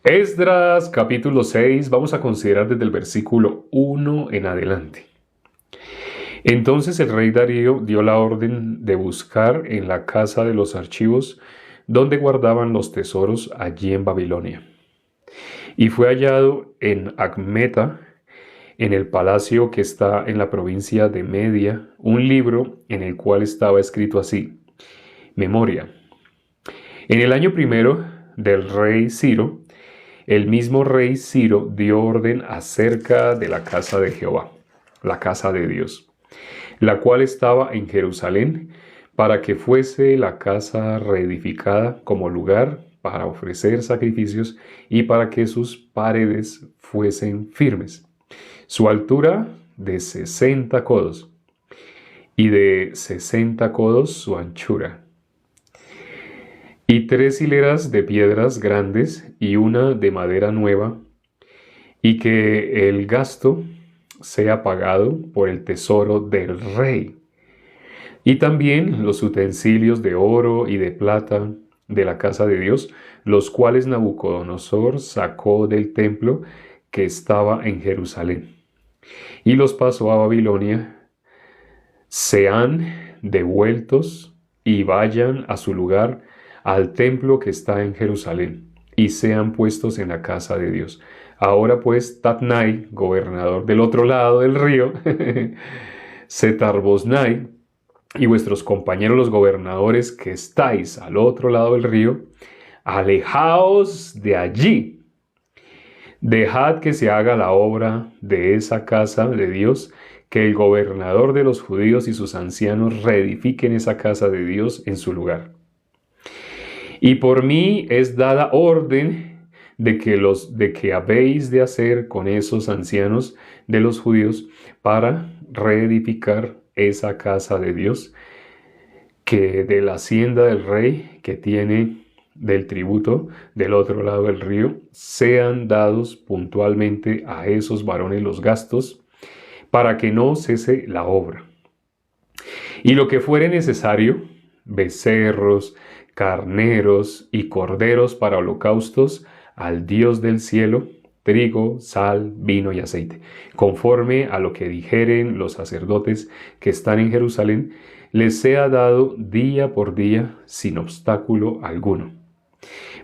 Esdras capítulo 6, vamos a considerar desde el versículo 1 en adelante. Entonces el rey Darío dio la orden de buscar en la casa de los archivos donde guardaban los tesoros allí en Babilonia. Y fue hallado en Acmeta, en el palacio que está en la provincia de Media, un libro en el cual estaba escrito así: Memoria. En el año primero del rey Ciro, el mismo rey Ciro dio orden acerca de la casa de Jehová, la casa de Dios, la cual estaba en Jerusalén, para que fuese la casa reedificada como lugar para ofrecer sacrificios y para que sus paredes fuesen firmes. Su altura de 60 codos y de 60 codos su anchura. Y 3 hileras de piedras grandes y una de madera nueva, y que el gasto sea pagado por el tesoro del rey. Y también los utensilios de oro y de plata de la casa de Dios, los cuales Nabucodonosor sacó del templo que estaba en Jerusalén, y los pasó a Babilonia, sean devueltos y vayan a su lugar, al templo que está en Jerusalén, y sean puestos en la casa de Dios. Ahora pues, Tatnai, gobernador del otro lado del río, Setar-Boznai, y vuestros compañeros los gobernadores que estáis al otro lado del río, alejaos de allí. Dejad que se haga la obra de esa casa de Dios, que el gobernador de los judíos y sus ancianos reedifiquen esa casa de Dios en su lugar. Y por mí es dada orden de que habéis de hacer con esos ancianos de los judíos para reedificar esa casa de Dios, que de la hacienda del rey que tiene del tributo del otro lado del río, sean dados puntualmente a esos varones los gastos, para que no cese la obra. Y lo que fuere necesario, becerros, carneros y corderos para holocaustos al Dios del cielo, trigo, sal, vino y aceite, conforme a lo que dijeren los sacerdotes que están en Jerusalén, les sea dado día por día sin obstáculo alguno,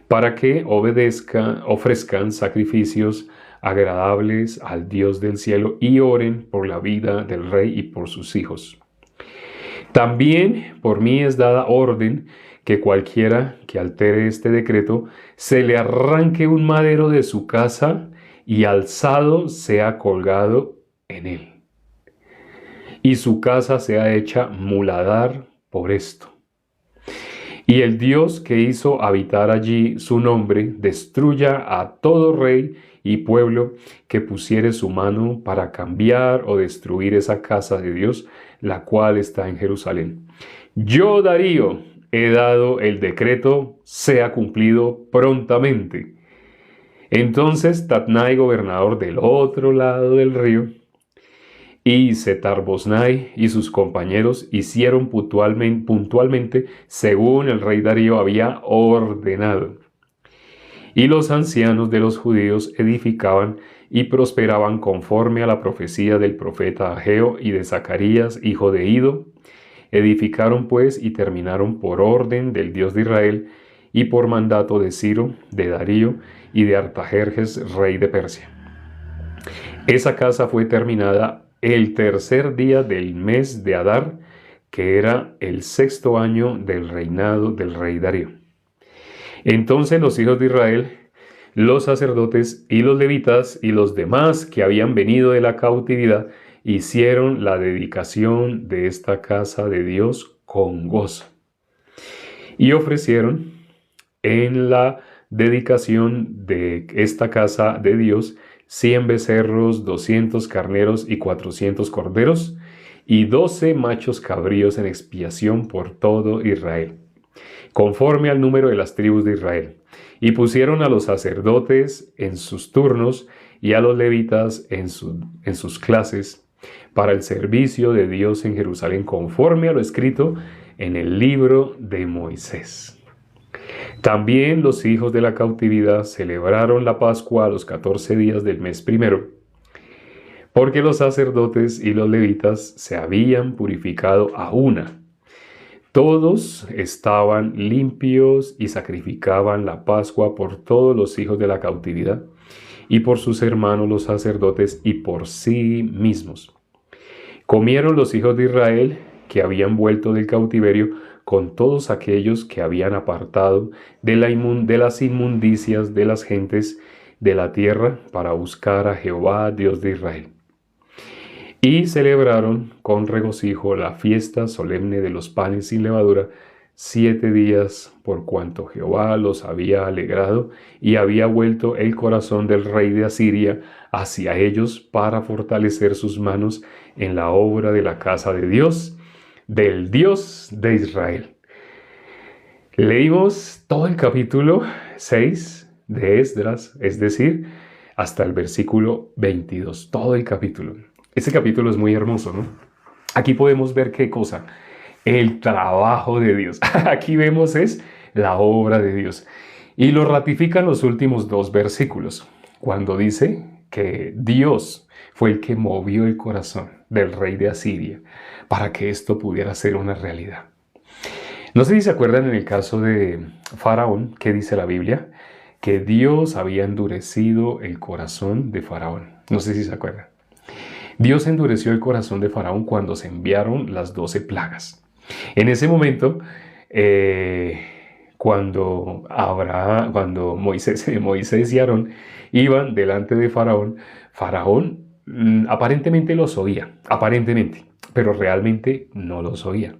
para que ofrezcan sacrificios agradables al Dios del cielo y oren por la vida del rey y por sus hijos. También por mí es dada orden que cualquiera que altere este decreto se le arranque un madero de su casa y alzado sea colgado en él, y su casa sea hecha muladar por esto. Y el Dios que hizo habitar allí su nombre destruya a todo rey y pueblo que pusiere su mano para cambiar o destruir esa casa de Dios, la cual está en Jerusalén. Yo, Darío, he dado el decreto, sea cumplido prontamente. Entonces Tatnai, gobernador del otro lado del río, y Setar-Boznai y sus compañeros hicieron puntualmente según el rey Darío había ordenado. Y los ancianos de los judíos edificaban y prosperaban conforme a la profecía del profeta Ageo y de Zacarías, hijo de Ido. Edificaron pues y terminaron por orden del Dios de Israel y por mandato de Ciro, de Darío y de Artajerjes, rey de Persia. Esa casa fue terminada el tercer día del mes de Adar, que era el 6º año del reinado del rey Darío. Entonces los hijos de Israel, los sacerdotes y los levitas y los demás que habían venido de la cautividad, hicieron la dedicación de esta casa de Dios con gozo. Y ofrecieron en la dedicación de esta casa de Dios 100 becerros, 200 carneros y 400 corderos, y 12 machos cabríos en expiación por todo Israel, conforme al número de las tribus de Israel. Y pusieron a los sacerdotes en sus turnos y a los levitas en sus clases para el servicio de Dios en Jerusalén, conforme a lo escrito en el libro de Moisés. También los hijos de la cautividad celebraron la Pascua a los 14 días del mes primero, porque los sacerdotes y los levitas se habían purificado a una. Todos estaban limpios y sacrificaban la Pascua por todos los hijos de la cautividad, y por sus hermanos los sacerdotes, y por sí mismos. Comieron los hijos de Israel que habían vuelto del cautiverio con todos aquellos que habían apartado de las inmundicias de las gentes de la tierra para buscar a Jehová, Dios de Israel. Y celebraron con regocijo la fiesta solemne de los panes sin levadura 7 días, por cuanto Jehová los había alegrado y había vuelto el corazón del rey de Asiria hacia ellos para fortalecer sus manos en la obra de la casa de Dios, del Dios de Israel. Leímos todo el capítulo 6 de Esdras, es decir, hasta el versículo 22, todo el capítulo. Este capítulo es muy hermoso, ¿no? Aquí podemos ver qué cosa, el trabajo de Dios. Aquí vemos es la obra de Dios. Y lo ratifican los últimos 2 versículos, cuando dice que Dios fue el que movió el corazón del rey de Asiria para que esto pudiera ser una realidad. No sé si se acuerdan en el caso de Faraón, ¿qué dice la Biblia? Que Dios había endurecido el corazón de Faraón. No sé si se acuerdan. Dios endureció el corazón de Faraón cuando se enviaron las 12 plagas. En ese momento, cuando Moisés y Aarón iban delante de Faraón, Faraón aparentemente los oía, aparentemente, pero realmente no los oía.